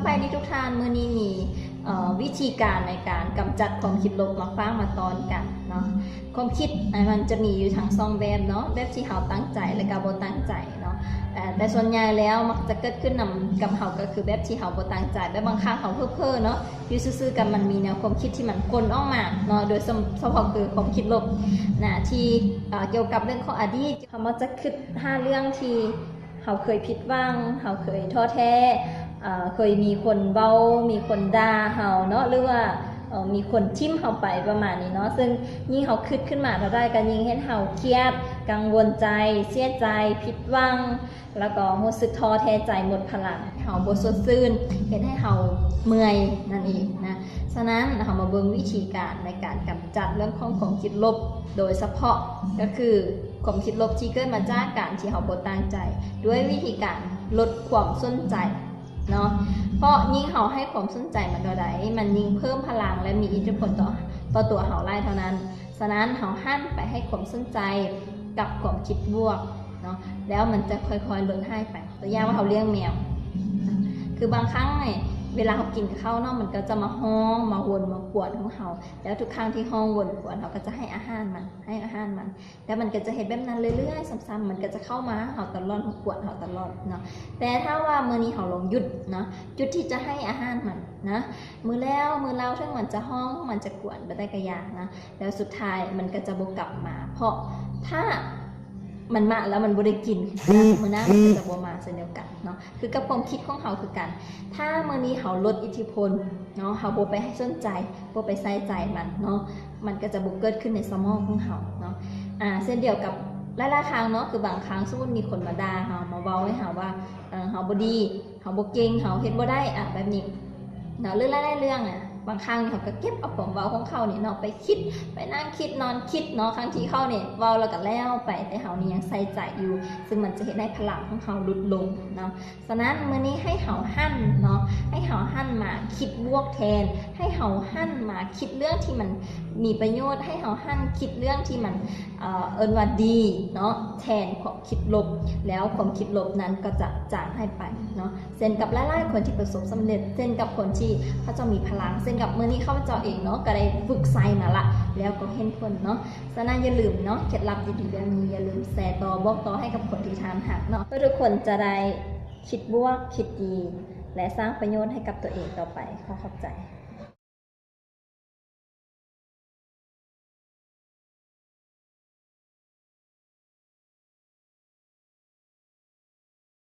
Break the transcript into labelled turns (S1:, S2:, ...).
S1: ไปที่ทุกท่านมื้อนี้มีวิธีการในการกำจัดความคิดลบมาฟังมาตอนกันเนาะความคิดมันจะมีอยู่ทั้งสองแบบเนาะแบบที่เราตั้งใจและก็บ่ตั้งใจเนาะแต่ส่วนใหญ่แล้วมักจะเกิดขึ้นนำกับเราก็คือแบบที่เราบ่ตั้งใจแบบบางครั้งเราเพ้อๆเนาะอยู่ซื่อๆกันมันมีแนวความคิดที่มันกลออกมาเนาะโดยเฉพาะคือความคิดลบนะที่เกี่ยวกับเรื่องของอดีตเขามักจะคิด5เรื่องที่เราเคยผิดหวังเราเคยท้อแท้เคยมีคนเว้ามีคนด่าเราเนาะหรือว่ามีคนทิ่มเราไปประมาณนี้เนาะซึ่งยิ่งเราคิดขึ้นมาเราได้กันยิ่งเห็นเราเครียดกังวลใจเสียใจผิดหวังแล้วก็รู้สึกท้อแท้ใจหมดพลังเราบ่สดชื่นเห็นให้เราเมื่อยนั่นเองนะฉะนั้นเรามาเบิ่งวิธีการในการกำจัดเรื่องของความคิดลบโดยเฉพาะก็คือความคิดลบที่เกิดมาจากการที่เราบ่ตั้งใจด้วยวิธีการลดความสนใจเนาะเพราะยิ่งเราให้ความสนใจมันเท่าใดมันยิ่งเพิ่มพลังและมีอิทธิพลต่อตัวเราไล่เท่านั้นฉะนั้นเราหันไปให้ความสนใจกับความคิดบวกเนาะแล้วมันจะค่อยๆลดให้ไปตัวอย่างว่าเราเลี้ยงแมวคือบางครั้งเนี่ยเวลาเขากินข้าวเนาะมันก็จะมาห้องมาวนมากวนของเขาแล้วทุกครั้งที่ห้องวนกวนเขาก็จะให้อาหารมันแล้วมันก็จะเห็นแบบนั้นเรื่อยๆซ้ำๆมันก็จะเข้ามาเขาตลอดมากวนเขาตลอดเนาะแต่ถ้าว่ามื้อนี้เขาลงหยุดเนาะหยุดที่จะให้อาหารมันนะมื้อแล้วมื้อเล่าทั้งมันจะห้องมันจะกวนไปได้กระยานะแล้วสุดท้ายมันก็จะบกกลับมาเพราะถ้ามันมาแล้วมันบ่ได้กินมื้อหน้ามันก็จะบ่มาเช่นเดียวกันเนาะคือกับความคิดของเขาคือกันถ้ามื้อนี้เขาลดอิทธิพลเนาะเขาบ่ไปให้สนใจบ่ไปใส่ใจมันเนาะมันก็จะบ่เกิดขึ้นในสมองของเขาเนาะเช่นเดียวกับหลายๆครั้งเนาะคือบางครั้งสมมุติมีคนมาด่าเฮามาเว้าให้เฮาว่าเฮาบ่ดีเฮาบ่เก่งเฮาเฮ็ดบ่ได้แบบนี้เนาะหรือหลายๆเรื่องบางครั้งเขาก็เก็บเอาความเว้าของเขาเนี่ยเนาะไปคิดไปนั่งคิดนอนคิดเนาะครั้งที่เขาเนี่ยเว้าแล้วก็แล้วไปแต่เขานี่ยังใส่ใจอยู่ซึ่งมันจะเห็นได้พลังของเขาลดลงเนาะฉะนั้นมื้อนี้ให้เขาหั่นเนาะให้เขาหั่นมาคิดบวกแทนให้เขาหั่นมาคิดเรื่องที่มันมีประโยชน์ให้เขาหั่นคิดเรื่องที่มันเอิ้นว่าดีเนาะแทนความคิดลบแล้วความคิดลบนั้นก็จะจางให้ไปเนาะเช่นกับหลายๆคนที่ประสบสำเร็จเช่นกับคนที่เขาจะมีพลังเช่นกับมื้อนี้ข้าพเจ้าเองเนาะก็ได้ฝึกใส่มาละแล้วก็เห็นผลเนาะฉะนั้นอย่าลืมเนาะเคล็ดลับดีๆแบบนี้อย่าลืมแชร์ต่อบอกต่อให้กับคนที่ทานหักเนาะเพื่อทุกคนจะได้คิดบวกคิดดีและสร้างประโยชน์ให้กับตัวเองต่อไปขอขอบใจ